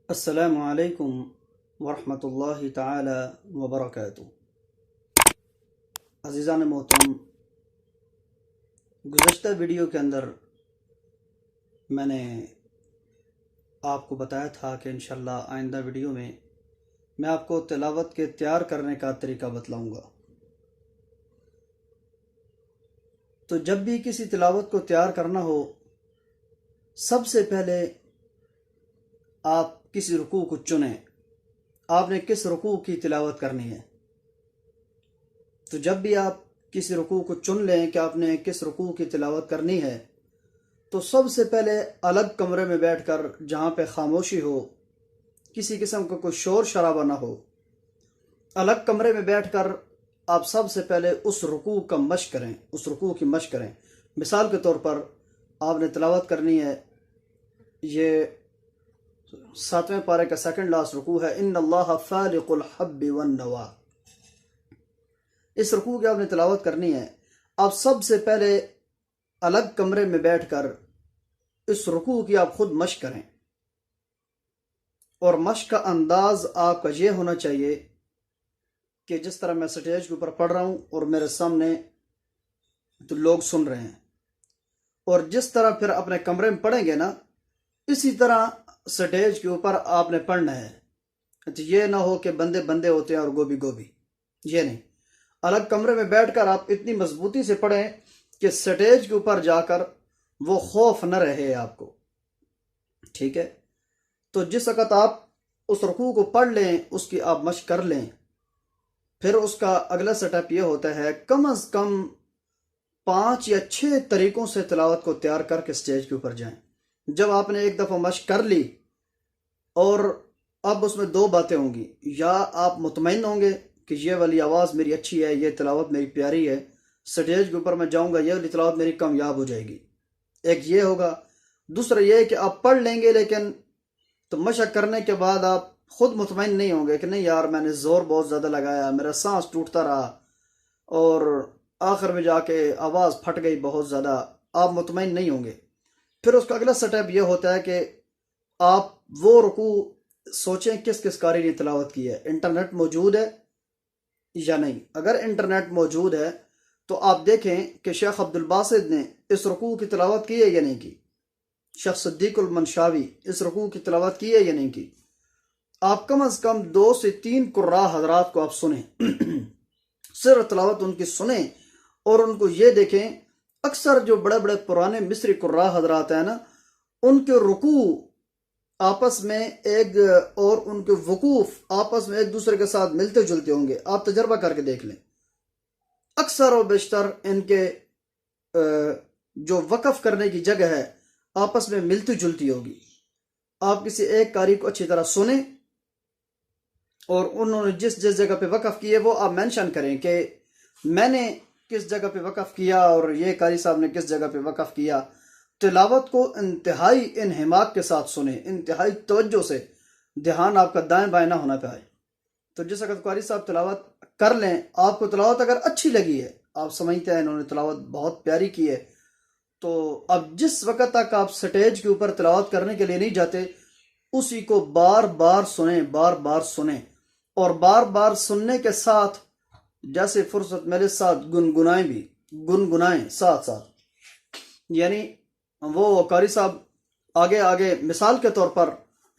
السلام علیکم ورحمۃ اللہ تعالی وبرکاتہ۔ عزیزان محترم، گزشتہ ویڈیو کے اندر میں نے آپ کو بتایا تھا کہ انشاءاللہ آئندہ ویڈیو میں آپ کو تلاوت کے تیار کرنے کا طریقہ بتلاؤں گا۔ تو جب بھی کسی تلاوت کو تیار کرنا ہو، سب سے پہلے آپ کسی رکوع کو چنیں، آپ نے کس رکوع کی تلاوت کرنی ہے۔ تو جب بھی آپ کسی رکوع کو چن لیں کہ آپ نے کس رکوع کی تلاوت کرنی ہے، تو سب سے پہلے الگ کمرے میں بیٹھ کر، جہاں پہ خاموشی ہو، کسی قسم کا کوئی شور شرابہ نہ ہو، الگ کمرے میں بیٹھ کر آپ سب سے پہلے اس رکوع کا مشق کریں، اس رکوع کی مشق کریں۔ مثال کے طور پر آپ نے تلاوت کرنی ہے، یہ 7ویں پارے کا سیکنڈ لاسٹ رکوع ہے، ان اللہ فالق الحب والنوا۔ اس رکوع کی آپ نے تلاوت کرنی ہے۔ آپ سب سے پہلے الگ کمرے میں بیٹھ کر اس رکوع کی آپ خود مشق کریں، اور مشق کا انداز آپ کا یہ ہونا چاہیے کہ جس طرح میں سٹیج کے اوپر پڑھ رہا ہوں اور میرے سامنے تو لوگ سن رہے ہیں، اور جس طرح پھر اپنے کمرے میں پڑھیں گے نا، اسی طرح سٹیج کے اوپر آپ نے پڑھنا ہے۔ تو یہ نہ ہو کہ بندے بندے ہوتے ہیں اور گوبھی گوبھی، یہ نہیں۔ الگ کمرے میں بیٹھ کر آپ اتنی مضبوطی سے پڑھیں کہ سٹیج کے اوپر جا کر وہ خوف نہ رہے آپ کو، ٹھیک ہے۔ تو جس وقت آپ اس رکوع کو پڑھ لیں، اس کی آپ مشق کر لیں، پھر اس کا اگلا سٹیپ یہ ہوتا ہے کم از کم 5 یا 6 طریقوں سے تلاوت کو تیار کر کے سٹیج کے اوپر جائیں۔ جب آپ نے ایک دفعہ مشق کر لی اور اب اس میں 2 باتیں ہوں گی، یا آپ مطمئن ہوں گے کہ یہ والی آواز میری اچھی ہے، یہ تلاوت میری پیاری ہے، سٹیج کے اوپر میں جاؤں گا، یہ والی تلاوت میری کامیاب ہو جائے گی، ایک یہ ہوگا۔ دوسرا یہ ہے کہ آپ پڑھ لیں گے، لیکن تو مشق کرنے کے بعد آپ خود مطمئن نہیں ہوں گے کہ نہیں یار میں نے زور بہت زیادہ لگایا، میرا سانس ٹوٹتا رہا اور آخر میں جا کے آواز پھٹ گئی بہت زیادہ، آپ مطمئن نہیں ہوں گے۔ پھر اس کا اگلا سٹیپ یہ ہوتا ہے کہ آپ وہ رکوع سوچیں کس کس قاری نے تلاوت کی ہے، انٹرنیٹ موجود ہے یا نہیں۔ اگر انٹرنیٹ موجود ہے تو آپ دیکھیں کہ شیخ عبدالباسط نے اس رکوع کی تلاوت کی ہے یا نہیں کی، شیخ صدیق المنشاوی اس رکوع کی تلاوت کی ہے یا نہیں کی۔ آپ کم از کم 2 سے 3 قراء حضرات کو آپ سنیں، صرف تلاوت ان کی سنیں، اور ان کو یہ دیکھیں۔ اکثر جو بڑے بڑے پرانے مصری قراء حضرات ہیں نا، ان کے رکوع آپس میں ایک اور ان کے وقوف آپس میں ایک دوسرے کے ساتھ ملتے جلتے ہوں گے، آپ تجربہ کر کے دیکھ لیں۔ اکثر و بیشتر ان کے جو وقف کرنے کی جگہ ہے آپس میں ملتی جلتی ہوگی۔ آپ کسی ایک قاری کو اچھی طرح سنیں، اور انہوں نے جس جس جگہ پہ وقف کیے وہ آپ مینشن کریں کہ میں نے کس جگہ پہ وقف کیا اور یہ قاری صاحب نے کس جگہ پہ وقف کیا۔ تلاوت کو انتہائی انہماک کے ساتھ سنیں، انتہائی توجہ سے، دھیان آپ کا دائیں بائیں نہ ہونا پائے۔ تو جس وقت قاری صاحب تلاوت کر لیں، آپ کو تلاوت اگر اچھی لگی ہے، آپ سمجھتے ہیں انہوں نے تلاوت بہت پیاری کی ہے، تو اب جس وقت تک آپ سٹیج کے اوپر تلاوت کرنے کے لیے نہیں جاتے، اسی کو بار بار سنیں، بار بار سنیں، اور بار بار سننے کے ساتھ جیسے فرصت میرے ساتھ گنگنائیں بھی، گنگنائیں ساتھ ساتھ۔ یعنی وہ قاری صاحب آگے آگے، مثال کے طور پر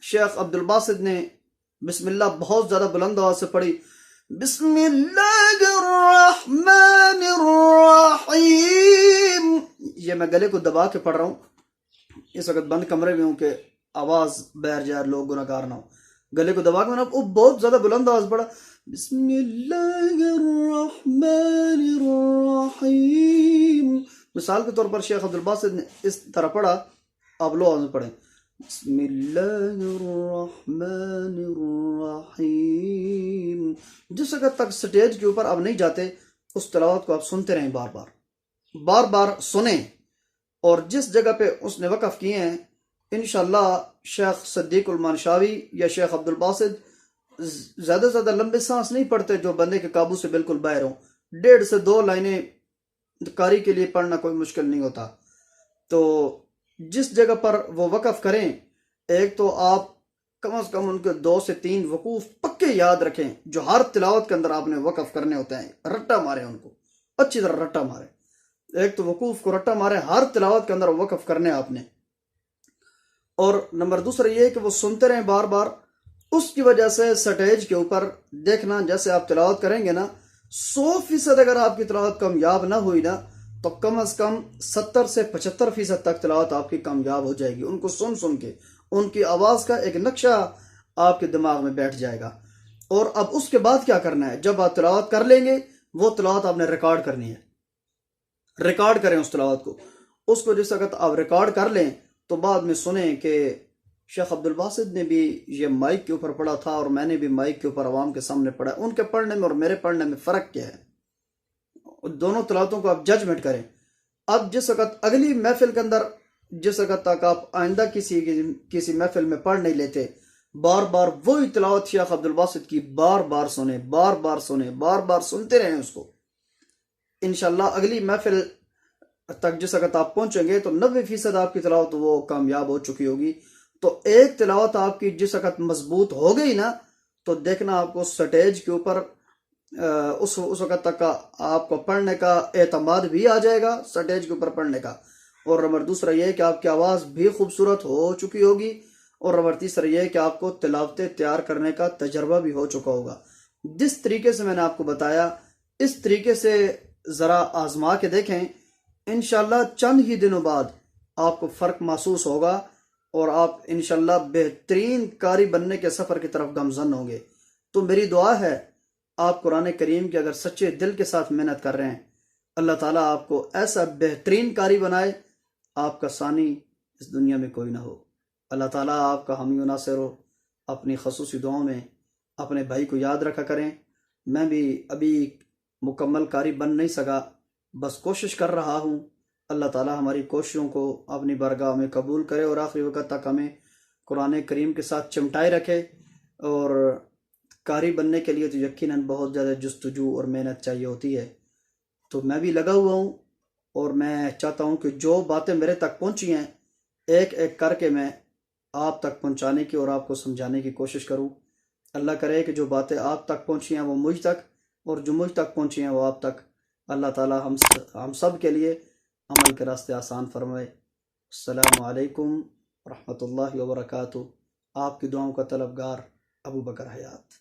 شیخ عبدالباسط نے بسم اللہ بہت زیادہ بلند آواز سے پڑھی، بسم اللہ الرحمن الرحیم، یہ میں گلے کو دبا کے پڑھ رہا ہوں، اس وقت بند کمرے میں ہوں کہ آواز بہر جائے، لوگ گناہ گار نہ ہو، گلے کو دبا کے میں نے بہت زیادہ بلند آواز پڑھا، بسم اللہ الرحمن الرحیم۔ مثال کے طور پر شیخ عبدالباسط نے اس طرح پڑھا، آپ لو آواز میں پڑھیں، بسم اللہ الرحمن الرحیم۔ جس وقت تک سٹیج کے اوپر آپ نہیں جاتے، اس تلاوت کو آپ سنتے رہیں، بار بار بار بار سنیں، اور جس جگہ پہ اس نے وقف کیے ہیں انشاءاللہ شیخ صدیق المنشاوی یا شیخ عبدالباسط زیادہ سے زیادہ لمبے سانس نہیں پڑھتے جو بندے کے قابو سے بالکل باہر ہوں، 1.5 سے 2 لائنیں قاری کے لیے پڑھنا کوئی مشکل نہیں ہوتا۔ تو جس جگہ پر وہ وقف کریں، ایک تو آپ کم از کم ان کے 2 سے 3 وقوف پکے یاد رکھیں جو ہر تلاوت کے اندر آپ نے وقف کرنے ہوتے ہیں۔ رٹا مارے ان کو، اچھی طرح رٹا مارے۔ ایک تو وقوف کو رٹا مارے، ہر تلاوت کے اندر وقف کرنے آپ نے۔ اور نمبر دوسرا یہ ہے کہ وہ سنتے رہیں بار بار۔ اس کی وجہ سے سٹیج کے اوپر دیکھنا، جیسے آپ تلاوت کریں گے نا، 100% اگر آپ کی تلاوت کامیاب نہ ہوئی نا تو کم از کم 70 سے 75% تک تلاوت آپ کی کامیاب ہو جائے گی۔ ان کو سن سن کے ان کی آواز کا ایک نقشہ آپ کے دماغ میں بیٹھ جائے گا۔ اور اب اس کے بعد کیا کرنا ہے؟ جب آپ تلاوت کر لیں گے، وہ تلاوت آپ نے ریکارڈ کرنی ہے۔ ریکارڈ کریں اس تلاوت کو۔ اس کو جس وقت آپ ریکارڈ کر لیں تو بعد میں سنیں کہ شیخ عبد الباسط نے بھی یہ مائک کے اوپر پڑھا تھا اور میں نے بھی مائک کے اوپر عوام کے سامنے پڑھا۔ ان کے پڑھنے میں اور میرے پڑھنے میں فرق کیا ہے؟ دونوں تلاوتوں کو آپ ججمنٹ کریں۔ اب جس وقت اگلی محفل کے اندر، جس وقت تک آپ آئندہ کسی محفل میں پڑھ نہیں لیتے، بار بار وہی تلاوت شیخ عبد الباسط کی بار بار سنیں، بار بار سنیں، بار بار سنتے رہیں اس کو۔ انشاءاللہ اگلی محفل تک جس وقت آپ پہنچیں گے تو 90% آپ کی تلاوت وہ کامیاب ہو چکی ہوگی۔ تو ایک تلاوت آپ کی جس وقت مضبوط ہو گئی نا تو دیکھنا آپ کو سٹیج کے اوپر اس وقت تک کا آپ کو پڑھنے کا اعتماد بھی آ جائے گا، سٹیج کے اوپر پڑھنے کا۔ اور نمبر دوسرا یہ ہے کہ آپ کی آواز بھی خوبصورت ہو چکی ہوگی۔ اور نمبر تیسرا یہ ہے کہ آپ کو تلاوتیں تیار کرنے کا تجربہ بھی ہو چکا ہوگا۔ جس طریقے سے میں نے آپ کو بتایا، اس طریقے سے ذرا آزما کے دیکھیں، انشاءاللہ چند ہی دنوں بعد آپ کو فرق محسوس ہوگا اور آپ انشاءاللہ بہترین قاری بننے کے سفر کی طرف گامزن ہوں گے۔ تو میری دعا ہے، آپ قرآن کریم کی اگر سچے دل کے ساتھ محنت کر رہے ہیں، اللہ تعالیٰ آپ کو ایسا بہترین قاری بنائے، آپ کا ثانی اس دنیا میں کوئی نہ ہو۔ اللہ تعالیٰ آپ کا حامی و ناصر ہو۔ اپنی خصوصی دعاؤں میں اپنے بھائی کو یاد رکھا کریں۔ میں بھی ابھی مکمل قاری بن نہیں سکا، بس کوشش کر رہا ہوں۔ اللہ تعالیٰ ہماری کوششوں کو اپنی بارگاہ میں قبول کرے اور آخری وقت تک ہمیں قرآن کریم کے ساتھ چمٹائے رکھے۔ اور قاری بننے کے لیے تو یقیناً بہت زیادہ جستجو اور محنت چاہیے ہوتی ہے۔ تو میں بھی لگا ہوا ہوں اور میں چاہتا ہوں کہ جو باتیں میرے تک پہنچی ہیں ایک ایک کر کے میں آپ تک پہنچانے کی اور آپ کو سمجھانے کی کوشش کروں۔ اللہ کرے کہ جو باتیں آپ تک پہنچی ہیں وہ مجھ تک، اور جو مجھ تک پہنچی ہیں وہ آپ تک۔ اللہ تعالیٰ ہم سب کے لیے عمل کے راستے آسان فرمائے۔ السلام علیکم ورحمۃ اللہ وبرکاتہ۔ آپ کی دعاؤں کا طلبگار ابو بکر حیات۔